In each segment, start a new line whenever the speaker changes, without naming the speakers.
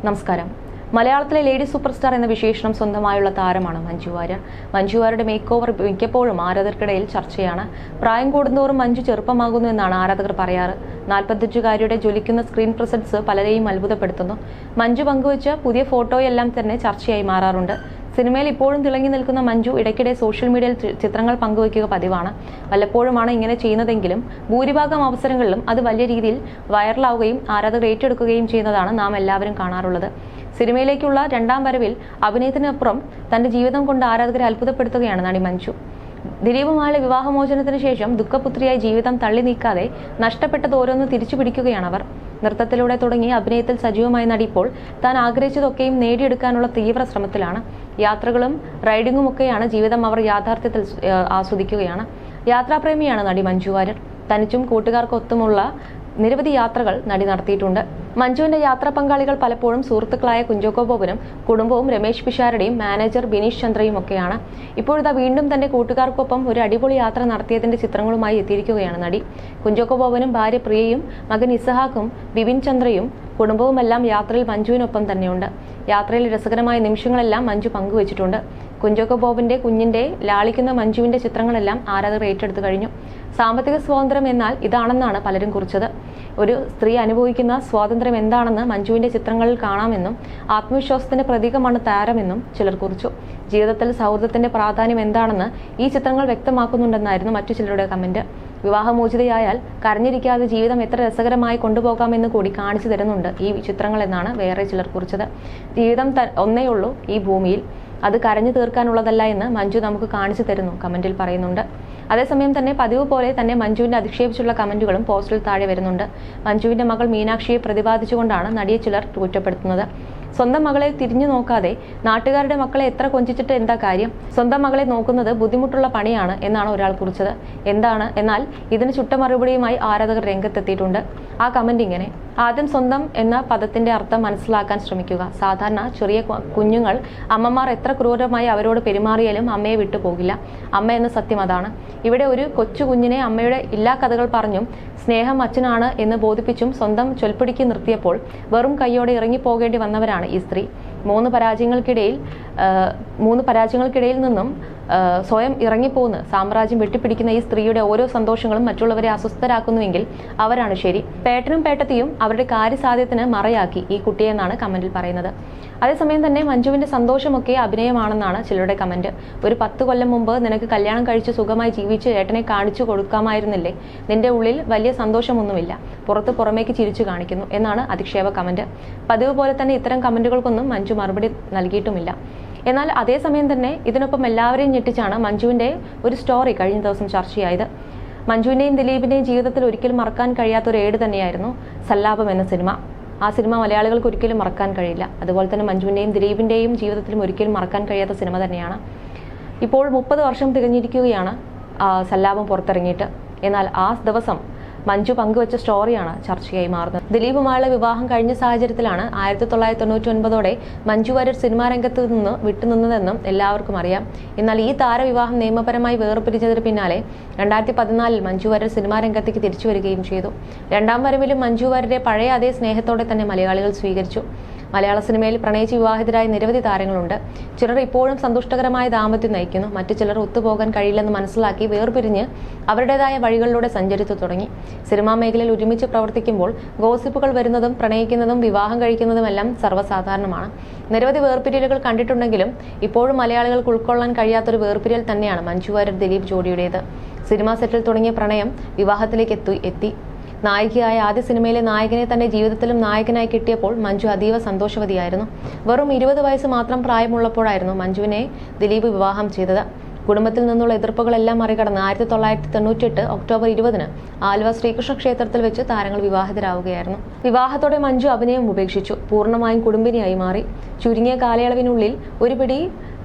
നമസ്കാരം. മലയാളത്തിലെ lady super star എന്ന വിശേഷണം സ്വന്തമായുള്ള താരമാണ് മഞ്ജു വാര്യർ. മഞ്ജു വാര്യരുടെ മേക്ക് ഓവർ മിക്കപ്പോഴും ആരാധകർക്കിടയിൽ ചർച്ചയാണ്. പ്രായം കൂടുന്തോറും മഞ്ജു ചെറുപ്പമാകുന്നു എന്നാണ് ആരാധകർ പറയാറ്. 45-കാരിയുടെ ജ്വലിക്കുന്ന സ്ക്രീൻ പ്രസൻസ് പലരെയും അത്ഭുതപ്പെടുത്തുന്നു. മഞ്ജു പങ്കുവച്ച പുതിയ ഫോട്ടോയെല്ലാം തന്നെ ചർച്ചയായി മാറാറുണ്ട്. സിനിമയിൽ ഇപ്പോഴും തിളങ്ങി നിൽക്കുന്ന മഞ്ജു ഇടയ്ക്കിടെ സോഷ്യൽ മീഡിയയിൽ ചിത്രങ്ങൾ പങ്കുവയ്ക്കുക പതിവാണ്. വല്ലപ്പോഴുമാണ് ഇങ്ങനെ ചെയ്യുന്നതെങ്കിലും ഭൂരിഭാഗം അവസരങ്ങളിലും അത് വലിയ രീതിയിൽ വൈറലാവുകയും ആരാധകർ ഏറ്റെടുക്കുകയും ചെയ്യുന്നതാണ് നാം എല്ലാവരും കാണാറുള്ളത്. സിനിമയിലേക്കുള്ള രണ്ടാം വരവിൽ അഭിനയത്തിനപ്പുറം തന്റെ ജീവിതം കൊണ്ട് ആരാധകരെ അത്ഭുതപ്പെടുത്തുകയാണ് നടി മഞ്ജു. ദിലീപുമായുള്ള വിവാഹമോചനത്തിന് ശേഷം ദുഃഖപുത്രിയായി ജീവിതം തള്ളി നീക്കാതെ നഷ്ടപ്പെട്ടത് ഓരോന്ന് തിരിച്ചു പിടിക്കുകയാണ് അവർ. നൃത്തത്തിലൂടെ തുടങ്ങി അഭിനയത്തിൽ സജീവമായി നടി ഇപ്പോൾ താൻ ആഗ്രഹിച്ചതൊക്കെയും നേടിയെടുക്കാനുള്ള തീവ്ര ശ്രമത്തിലാണ്. യാത്രകളും റൈഡിങ്ങും ഒക്കെയാണ് ജീവിതം. അവർ യാഥാർത്ഥ്യത്തിൽ ആസ്വദിക്കുകയാണ്. യാത്രാപ്രേമിയാണ് നടി മഞ്ജു വാര്യർ. തനിച്ചും കൂട്ടുകാർക്കൊത്തുമുള്ള നിരവധി യാത്രകൾ നടി നടത്തിയിട്ടുണ്ട്. മഞ്ജുവിന്റെ യാത്രാ പങ്കാളികൾ പലപ്പോഴും സുഹൃത്തുക്കളായ കുഞ്ചാക്കോ ബോബനും കുടുംബവും രമേശ് പിഷാരടിയും മാനേജർ ബിനീഷ് ചന്ദ്രയും ഒക്കെയാണ്. ഇപ്പോഴിതാ വീണ്ടും തന്റെ കൂട്ടുകാർക്കൊപ്പം ഒരു അടിപൊളി യാത്ര നടത്തിയതിന്റെ ചിത്രങ്ങളുമായി എത്തിയിരിക്കുകയാണ് നടി. കുഞ്ചാക്കോ ബോബനും ഭാര്യ പ്രിയയും മകൻ ഇസഹാക്കും ബിപിൻ ചന്ദ്രയും കുടുംബവുമെല്ലാം യാത്രയിൽ മഞ്ജുവിനൊപ്പം തന്നെയുണ്ട്. യാത്രയിൽ രസകരമായ നിമിഷങ്ങളെല്ലാം മഞ്ജു പങ്കുവച്ചിട്ടുണ്ട്. കുഞ്ചാക്കോ ബോബന്റെ കുഞ്ഞിന്റെ ലാളിക്കുന്ന മഞ്ജുവിന്റെ ചിത്രങ്ങളെല്ലാം ആരാധകർ ഏറ്റെടുത്തു കഴിഞ്ഞു. സാമ്പത്തിക സ്വാതന്ത്ര്യം എന്നാൽ ഇതാണെന്നാണ് പലരും കുറിച്ചത്. ഒരു സ്ത്രീ അനുഭവിക്കുന്ന സ്വാതന്ത്ര്യം എന്താണെന്ന് മഞ്ജുവിന്റെ ചിത്രങ്ങളിൽ കാണാമെന്നും ആത്മവിശ്വാസത്തിന്റെ പ്രതീകമാണ് താരമെന്നും ചിലർ കുറിച്ചു. ജീവിതത്തിൽ സൗഹൃദത്തിന്റെ പ്രാധാന്യം എന്താണെന്ന് ഈ ചിത്രങ്ങൾ വ്യക്തമാക്കുന്നുണ്ടെന്നായിരുന്നു മറ്റു ചിലരുടെ കമന്റ്. വിവാഹമോചിതയായാൽ കരഞ്ഞിരിക്കാതെ ജീവിതം എത്ര രസകരമായി കൊണ്ടുപോകാമെന്ന് കൂടി കാണിച്ചു തരുന്നുണ്ട് ഈ ചിത്രങ്ങൾ എന്നാണ് വേറെ ചിലർ കുറിച്ചത്. ജീവിതം ഒന്നേയുള്ളൂ ഈ ഭൂമിയിൽ, അത് കരഞ്ഞു തീർക്കാനുള്ളതല്ല എന്ന് മഞ്ജു നമുക്ക് കാണിച്ചു തരുന്നു കമന്റിൽ പറയുന്നുണ്ട്. അതേസമയം തന്നെ പതിവ് പോലെ തന്നെ മഞ്ജുവിന്റെ അധിക്ഷേപിച്ചുള്ള കമന്റുകളും പോസ്റ്റിൽ താഴെ വരുന്നുണ്ട്. മഞ്ജുവിന്റെ മകൾ മീനാക്ഷിയെ പ്രതിപാദിച്ചുകൊണ്ടാണ് നടിയെ ചിലർ കുറ്റപ്പെടുത്തുന്നത്. സ്വന്തം മകളെ തിരിഞ്ഞു നോക്കാതെ നാട്ടുകാരുടെ മക്കളെ എത്ര കൊഞ്ചിച്ചിട്ട് എന്താ കാര്യം? സ്വന്തം മകളെ നോക്കുന്നത് ബുദ്ധിമുട്ടുള്ള പണിയാണ് എന്നാണ് ഒരാൾ കുറിച്ചത്. എന്നാൽ ഇതിന് ചുട്ട മറുപടിയുമായി ആരാധകർ രംഗത്തെത്തിയിട്ടുണ്ട്. ആ കമന്റ് ഇങ്ങനെ: ആദ്യം സ്വന്തം എന്ന പദത്തിന്റെ അർത്ഥം മനസ്സിലാക്കാൻ ശ്രമിക്കുക. സാധാരണ ചെറിയ കുഞ്ഞുങ്ങൾ അമ്മമാർ എത്ര ക്രൂരമായി അവരോട് പെരുമാറിയാലും അമ്മയെ വിട്ടു പോകില്ല. അമ്മ എന്ന സത്യം അതാണ്. ഇവിടെ ഒരു കൊച്ചു കുഞ്ഞിനെ അമ്മയുടെ എല്ലാ കഥകൾ പറഞ്ഞും സ്നേഹം അച്ഛനാണ് എന്ന് ബോധിപ്പിച്ചും സ്വന്തം ചൊൽപ്പിടിക്ക് നിർത്തിയപ്പോൾ വെറും കൈയോടെ ഇറങ്ങിപ്പോകേണ്ടി വന്നവരാണ് ഈ സ്ത്രീ. മൂന്ന് പരാജയങ്ങൾക്കിടയിൽ നിന്നും സ്വയം ഇറങ്ങിപ്പോന്ന് സാമ്രാജ്യം വെട്ടിപ്പിടിക്കുന്ന ഈ സ്ത്രീയുടെ ഓരോ സന്തോഷങ്ങളും മറ്റുള്ളവരെ അസ്വസ്ഥരാക്കുന്നുവെങ്കിൽ അവരാണ് ശരി. പേട്ടനും പേട്ടത്തിയും അവരുടെ കാര്യസാധ്യത്തിന് മറയാക്കി ഈ കുട്ടിയെന്നാണ് കമന്റിൽ പറയുന്നത്. അതേസമയം തന്നെ മഞ്ജുവിന്റെ സന്തോഷമൊക്കെ അഭിനയമാണെന്നാണ് ചിലരുടെ കമന്റ്. ഒരു 10 കൊല്ലം മുമ്പ് നിനക്ക് കല്യാണം കഴിച്ച് സുഖമായി ജീവിച്ച് ഏട്ടനെ കാണിച്ചു കൊടുക്കാമായിരുന്നില്ലേ? നിന്റെ ഉള്ളിൽ വലിയ സന്തോഷമൊന്നുമില്ല, പുറമേക്ക് ചിരിച്ചു കാണിക്കുന്നു എന്നാണ് അധിക്ഷേപ കമന്റ്. പതിവ് പോലെ തന്നെ ഇത്തരം കമന്റുകൾക്കൊന്നും മഞ്ജു മറുപടി നൽകിയിട്ടുമില്ല. എന്നാൽ അതേസമയം തന്നെ ഇതിനൊപ്പം എല്ലാവരെയും ഞെട്ടിച്ചാണ് മഞ്ജുവിന്റെ ഒരു സ്റ്റോറി കഴിഞ്ഞ ദിവസം ചർച്ചയായത്. മഞ്ജുവിന്റെയും ദിലീപിന്റെയും ജീവിതത്തിൽ ഒരിക്കലും മറക്കാൻ കഴിയാത്ത ഒരു ഏട് തന്നെയായിരുന്നു സല്ലാപം എന്ന സിനിമ. ആ സിനിമ മലയാളികൾക്ക് ഒരിക്കലും മറക്കാൻ കഴിയില്ല. അതുപോലെ തന്നെ മഞ്ജുവിന്റെയും ദിലീപിന്റെയും ജീവിതത്തിലും ഒരിക്കലും മറക്കാൻ കഴിയാത്ത സിനിമ തന്നെയാണ്. ഇപ്പോൾ 30 വർഷം തികഞ്ഞിരിക്കുകയാണ് സല്ലാപം പുറത്തിറങ്ങിയിട്ട്. എന്നാൽ ആ ദിവസം മഞ്ജു പങ്കുവച്ച സ്റ്റോറിയാണ് ചർച്ചയായി മാറുന്നത്. ദിലീപുമായുള്ള വിവാഹം കഴിഞ്ഞ സാഹചര്യത്തിലാണ് 1999ഓടെ മഞ്ജു വാര്യർ സിനിമാ രംഗത്ത് നിന്ന് വിട്ടുനിന്നതെന്നും എല്ലാവർക്കും അറിയാം. എന്നാൽ ഈ താരവിവാഹം നിയമപരമായി വേർപിരിച്ചതിന് പിന്നാലെ 2014 മഞ്ജു വാര്യർ സിനിമാ രംഗത്തേക്ക് തിരിച്ചു വരികയും ചെയ്തു. രണ്ടാം വരവിലും മഞ്ജു വാര്യരെ പഴയ അതേ സ്നേഹത്തോടെ തന്നെ മലയാളികൾ സ്വീകരിച്ചു. മലയാള സിനിമയിൽ പ്രണയിച്ച് വിവാഹിതരായ നിരവധി താരങ്ങളുണ്ട്. ചിലർ ഇപ്പോഴും സന്തുഷ്ടകരമായ ദാമ്പത്യം നയിക്കുന്നു. മറ്റു ചിലർ ഒത്തുപോകാൻ കഴിയില്ലെന്ന് മനസ്സിലാക്കി വേർപിരിഞ്ഞ് അവരുടേതായ വഴികളിലൂടെ സഞ്ചരിച്ചു തുടങ്ങി. സിനിമാ മേഖലയിൽ ഒരുമിച്ച് പ്രവർത്തിക്കുമ്പോൾ ഗോസിപ്പുകൾ വരുന്നതും പ്രണയിക്കുന്നതും വിവാഹം കഴിക്കുന്നതുമെല്ലാം സർവ്വസാധാരണമാണ്. നിരവധി വേർപിരിയലുകൾ കണ്ടിട്ടുണ്ടെങ്കിലും ഇപ്പോഴും മലയാളികൾക്ക് ഉൾക്കൊള്ളാൻ കഴിയാത്തൊരു വേർപിരിയൽ തന്നെയാണ് മഞ്ജു വാര്യർ ദിലീപ് ജോഡിയുടേത്. സിനിമാ സെറ്റിൽ തുടങ്ങിയ പ്രണയം വിവാഹത്തിലേക്ക് എത്തി. നായികയായ ആദ്യ സിനിമയിലെ നായകനെ തന്റെ ജീവിതത്തിലും നായകനായി കിട്ടിയപ്പോൾ മഞ്ജു അതീവ സന്തോഷവതിയായിരുന്നു. വെറും 20 വയസ്സ് മാത്രം പ്രായമുള്ളപ്പോഴായിരുന്നു മഞ്ജുവിനെ ദിലീപ് വിവാഹം ചെയ്തത്. കുടുംബത്തിൽ നിന്നുള്ള എതിർപ്പുകളെല്ലാം മറികടന്ന് 1998 ഒക്ടോബർ 20 ആലുവ ശ്രീകൃഷ്ണ ക്ഷേത്രത്തിൽ വെച്ച് താരങ്ങൾ വിവാഹിതരാവുകയായിരുന്നു. വിവാഹത്തോടെ മഞ്ജു അഭിനയം ഉപേക്ഷിച്ചു. പൂർണ്ണമായും കുടുംബിനിയായി മാറി. ചുരുങ്ങിയ കാലയളവിനുള്ളിൽ ഒരു പിടി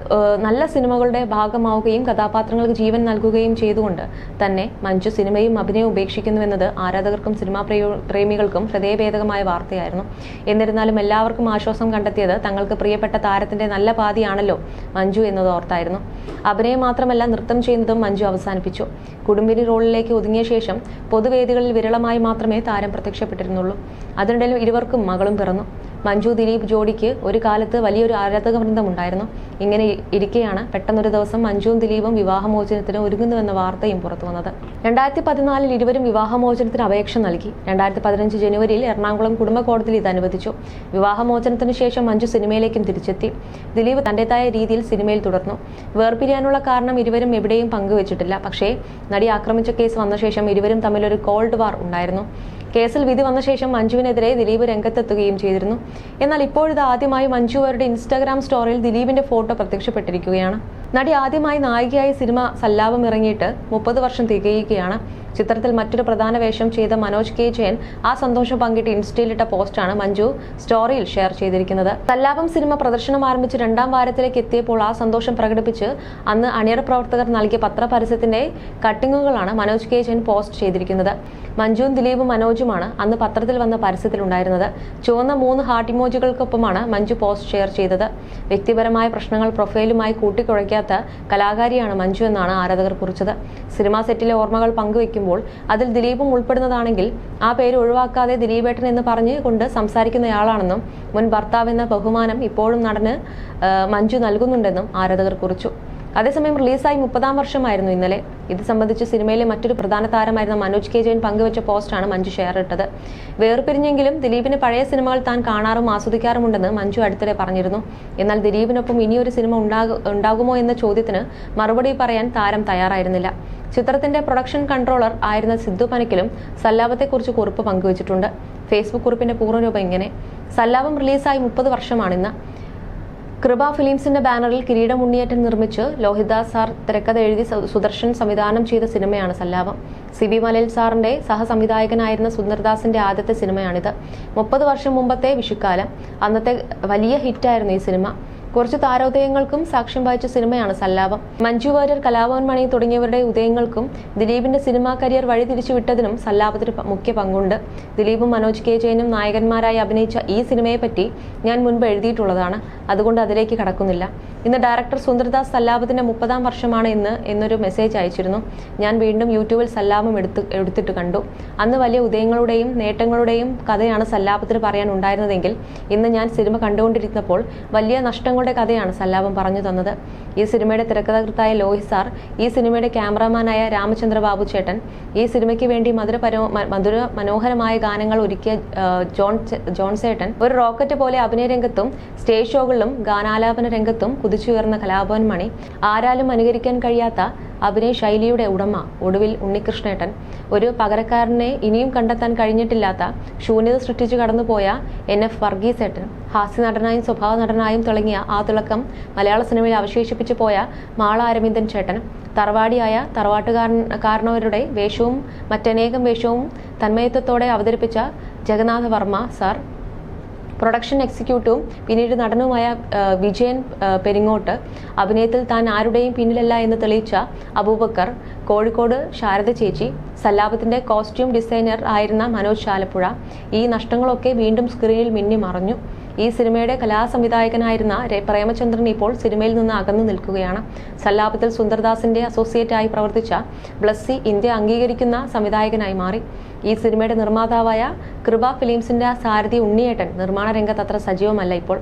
നല്ല സിനിമകളുടെ ഭാഗമാവുകയും കഥാപാത്രങ്ങൾക്ക് ജീവൻ നൽകുകയും ചെയ്തുകൊണ്ട് തന്നെ മഞ്ജു സിനിമയും അഭിനയവും ഉപേക്ഷിക്കുന്നുവെന്നത് ആരാധകർക്കും സിനിമാ പ്രേമികൾക്കും ഹൃദയഭേദകമായ വാർത്തയായിരുന്നു. എന്നിരുന്നാലും എല്ലാവർക്കും ആശ്വാസം കണ്ടെത്തിയത് തങ്ങൾക്ക് പ്രിയപ്പെട്ട താരത്തിന്റെ നല്ല പാതിയാണല്ലോ മഞ്ജു എന്നത് ഓർത്തായിരുന്നു. അഭിനയം മാത്രമല്ല, നൃത്തം ചെയ്യുന്നതും മഞ്ജു അവസാനിപ്പിച്ചു. കുടുംബിനി റോളിലേക്ക് ഒതുങ്ങിയ ശേഷം പൊതുവേദികളിൽ വിരളമായി മാത്രമേ താരം പ്രത്യക്ഷപ്പെട്ടിരുന്നുള്ളൂ. അതിനിടയിൽ ഇരുവർക്കും മകളും പിറന്നു. മഞ്ജു ദിലീപ് ജോഡിക്ക് ഒരു കാലത്ത് വലിയൊരു ആരാധക വൃന്ദമുണ്ടായിരുന്നു. ഇങ്ങനെ ഇരിക്കെയാണ് പെട്ടെന്നൊരു ദിവസം മഞ്ജുവും ദിലീപും വിവാഹമോചനത്തിന് ഒരുങ്ങുന്നുവെന്ന വാർത്തയും പുറത്തു വന്നത്. 2014 ഇരുവരും വിവാഹമോചനത്തിന് അപേക്ഷ നൽകി. 2015 ജനുവരിയിൽ എറണാകുളം കുടുംബ കോടതിയിൽ ഇത് അനുവദിച്ചു. വിവാഹമോചനത്തിന് ശേഷം മഞ്ജു സിനിമയിലേക്കും തിരിച്ചെത്തി. ദിലീപ് തന്റേതായ രീതിയിൽ സിനിമയിൽ തുടർന്നു. വേർപിരിയാനുള്ള കാരണം ഇരുവരും എവിടെയും പങ്കുവച്ചിട്ടില്ല. പക്ഷേ നടി ആക്രമിച്ച കേസ് വന്ന ശേഷം ഇരുവരും തമ്മിലൊരു കോൾഡ് വാർ ഉണ്ടായിരുന്നു. കേസിൽ വിധി വന്ന ശേഷം മഞ്ജുവിനെതിരെ ദിലീപ് രംഗത്തെത്തുകയും ചെയ്തിരുന്നു. എന്നാൽ ഇപ്പോഴിത് ആദ്യമായി മഞ്ജു അവരുടെ ഇൻസ്റ്റാഗ്രാം സ്റ്റോറിയിൽ ദിലീപിന്റെ ഫോട്ടോ പ്രത്യക്ഷപ്പെട്ടിരിക്കുകയാണ്. നടി ആദ്യമായി നായികയായി സിനിമ സല്ലാപം ഇറങ്ങിയിട്ട് 30 വർഷം തികയുകയാണ്. ചിത്രത്തിൽ മറ്റൊരു പ്രധാന വേഷം ചെയ്ത മനോജ് കെ ജയൻ ആ സന്തോഷം പങ്കിട്ട് ഇൻസ്റ്റയിലിട്ട പോസ്റ്റാണ് മഞ്ജു സ്റ്റോറിയിൽ ഷെയർ ചെയ്തിരിക്കുന്നത്. സല്ലാപം സിനിമ പ്രദർശനം ആരംഭിച്ച് 2ാം വാരത്തിലേക്ക് എത്തിയപ്പോൾ ആ സന്തോഷം പ്രകടിപ്പിച്ച് അന്ന് അണിയറ പ്രവർത്തകർ നൽകിയ പത്രപരസ്യത്തിന്റെ കട്ടിങ്ങുകളാണ് മനോജ് കെ ജയൻ പോസ്റ്റ് ചെയ്തിരിക്കുന്നത്. മഞ്ജുവും ദിലീപും മനോജുമാണ് അന്ന് പത്രത്തിൽ വന്ന പരസ്യത്തിലുണ്ടായിരുന്നത്. ചുവന്ന 3 ഹാർട്ട് ഇമോജികൾക്കൊപ്പമാണ് മഞ്ജു പോസ്റ്റ് ഷെയർ ചെയ്തത്. വ്യക്തിപരമായ പ്രശ്നങ്ങൾ പ്രൊഫൈലുമായി കൂട്ടിക്കുഴയ്ക്കാത്ത കലാകാരിയാണ് മഞ്ജു എന്നാണ് ആരാധകർ കുറിച്ചത്. സിനിമാ സെറ്റിലെ ഓർമ്മകൾ പങ്കുവയ്ക്കുമ്പോൾ അതിൽ ദിലീപും ഉൾപ്പെടുന്നതാണെങ്കിൽ ആ പേര് ഒഴിവാക്കാതെ ദിലീപേട്ടൻ എന്ന് പറഞ്ഞ് കൊണ്ട് സംസാരിക്കുന്നയാളാണെന്നും മുൻ ഭർത്താവെന്ന ബഹുമാനം ഇപ്പോഴും നടന് മഞ്ജു നൽകുന്നുണ്ടെന്നും ആരാധകർ കുറിച്ചു. അതേസമയം റിലീസായി 30ാം വർഷമായിരുന്നു ഇന്നലെ. ഇത് സംബന്ധിച്ച് സിനിമയിലെ മറ്റൊരു പ്രധാന താരമായിരുന്ന മനോജ് കെ ജയൻ പങ്കുവച്ച പോസ്റ്റാണ് മഞ്ജു ഷെയർ ഇട്ടത്. വേർപിരിഞ്ഞെങ്കിലും ദിലീപിന് പഴയ സിനിമകൾ താൻ കാണാറും ആസ്വദിക്കാറുമുണ്ടെന്ന് മഞ്ജു അടുത്തിടെ പറഞ്ഞിരുന്നു. എന്നാൽ ദിലീപിനൊപ്പം ഇനിയൊരു സിനിമ ഉണ്ടാകുമോ എന്ന ചോദ്യത്തിന് മറുപടി പറയാൻ താരം തയ്യാറായിരുന്നില്ല. ചിത്രത്തിന്റെ പ്രൊഡക്ഷൻ കൺട്രോളർ ആയിരുന്ന സിദ്ധു പനക്കിലും സല്ലാപത്തെക്കുറിച്ച് കുറിപ്പ് പങ്കുവച്ചിട്ടുണ്ട്. ഫേസ്ബുക്ക് കുറിപ്പിന്റെ പൂർണ്ണരൂപം ഇങ്ങനെ: സല്ലാപം റിലീസായി 30 വർഷമാണിന്ന്. കൃപ ഫിലിംസിന്റെ ബാനറിൽ കിരീടം ഉണ്ണിയേറ്റൻ നിർമ്മിച്ച് ലോഹിതദാസ് സാർ തിരക്കഥ എഴുതി സുദർശൻ സംവിധാനം ചെയ്ത സിനിമയാണ് സല്ലാപം. CB മലയിൽ സാറിന്റെ സഹസംവിധായകനായിരുന്ന സുന്ദർദാസിന്റെ ആദ്യത്തെ സിനിമയാണിത്. 30 വർഷം മുമ്പത്തെ വിഷുക്കാലം. അന്നത്തെ വലിയ ഹിറ്റായിരുന്നു ഈ സിനിമ. കുറച്ച് താരോദയങ്ങൾക്കും സാക്ഷ്യം വഹിച്ച സിനിമയാണ് സല്ലാപം. മഞ്ജു വാര്യർ, കലാഭവൻ മണി തുടങ്ങിയവരുടെ ഉദയങ്ങൾക്കും ദിലീപിന്റെ സിനിമാ കരിയർ വഴിതിരിച്ചുവിട്ടതിനും സല്ലാപത്തിന് മുഖ്യ പങ്കുണ്ട്. ദിലീപും മനോജ് കെ ജയനും നായകന്മാരായി അഭിനയിച്ച ഈ സിനിമയെപ്പറ്റി ഞാൻ മുൻപ് എഴുതിയിട്ടുള്ളതാണ്. അതുകൊണ്ട് അതിലേക്ക് കടക്കുന്നില്ല. ഇന്ന് ഡയറക്ടർ സുന്ദർദാസ് സല്ലാപത്തിന്റെ 30ാം വർഷമാണ് എന്നൊരു മെസ്സേജ് അയച്ചിരുന്നു. ഞാൻ വീണ്ടും യൂട്യൂബിൽ സല്ലാപം എടുത്തിട്ട് കണ്ടു. അന്ന് വലിയ ഉദയങ്ങളുടെയും നേട്ടങ്ങളുടെയും കഥയാണ് സല്ലാപത്തിന് പറയാൻ ഉണ്ടായിരുന്നതെങ്കിൽ ഇന്ന് ഞാൻ സിനിമ കണ്ടുകൊണ്ടിരുന്നപ്പോൾ വലിയ നഷ്ടങ്ങളുടെ കഥയാണ് സല്ലാപം പറഞ്ഞു തന്നത്. ഈ സിനിമയുടെ തിരക്കഥാകൃത്തായ ലോഹി സാർ, ഈ സിനിമയുടെ ക്യാമറാമാനായ രാമചന്ദ്ര ബാബു ചേട്ടൻ, ഈ സിനിമയ്ക്ക് വേണ്ടി മധുര മനോഹരമായ ഗാനങ്ങൾ ഒരുക്കിയ ജോൺസേട്ടൻ, ഒരു റോക്കറ്റ് പോലെ അഭിനയ രംഗത്തും സ്റ്റേജ് ഷോകളിലും ഗാനാലാപന രംഗത്തും കുതിച്ചുയർന്ന കലാഭവൻ മണി, ആരാലും അനുകരിക്കാൻ കഴിയാത്ത അഭിനയ ശൈലിയുടെ ഉടമ ഒടുവിൽ ഉണ്ണികൃഷ്ണേട്ടൻ, ഒരു പകരക്കാരനെ ഇനിയും കണ്ടെത്താൻ കഴിഞ്ഞിട്ടില്ലാത്ത ശൂന്യത സൃഷ്ടിച്ചു കടന്നുപോയ NF വർഗീസേട്ടൻ, ഹാസ്യ നടനായും സ്വഭാവ നടനായും തിളങ്ങിയ ആ തിളക്കം മലയാള സിനിമയിൽ അവശേഷിപ്പിച്ചു പോയ മാള അരവിന്ദൻ ചേട്ടൻ, തറവാടിയായ തറവാട്ടുകാരനവരുടെ വേഷവും മറ്റനേകം വേഷവും തന്മയത്വത്തോടെ അവതരിപ്പിച്ച ജഗന്നാഥ വർമ്മ സാർ, പ്രൊഡക്ഷൻ എക്സിക്യൂട്ടീവും പിന്നീട് നടനുമായ വിജയൻ പെരിങ്ങോട്ട്, അഭിനയത്തിൽ താൻ ആരുടെയും പിന്നിലല്ല എന്ന് തെളിയിച്ച അബൂബക്കർ, കോഴിക്കോട് ശാരദ ചേച്ചി, സല്ലാപത്തിന്റെ കോസ്റ്റ്യൂം ഡിസൈനർ ആയിരുന്ന മനോജ് ചാലപ്പുഴ, ഈ നഷ്ടങ്ങളൊക്കെ വീണ്ടും സ്ക്രീനിൽ മിന്നി മറഞ്ഞു. ഈ സിനിമയുടെ കലാസംവിധായകനായിരുന്ന പ്രേമചന്ദ്രൻ ഇപ്പോൾ സിനിമയിൽ നിന്ന് അകന്നു നിൽക്കുകയാണ്. സല്ലാപത്തിൽ സുന്ദർദാസിന്റെ അസോസിയേറ്റായി പ്രവർത്തിച്ച ബ്ലസ്സി ഇന്ത്യ അംഗീകരിക്കുന്ന സംവിധായകനായി മാറി. ഈ സിനിമയുടെ നിർമ്മാതാവായ കൃപ ഫിലിംസിന്റെ സാരഥി ഉണ്ണിയേട്ടൻ നിർമ്മാണ രംഗത്ത് അത്ര സജീവമല്ല ഇപ്പോൾ.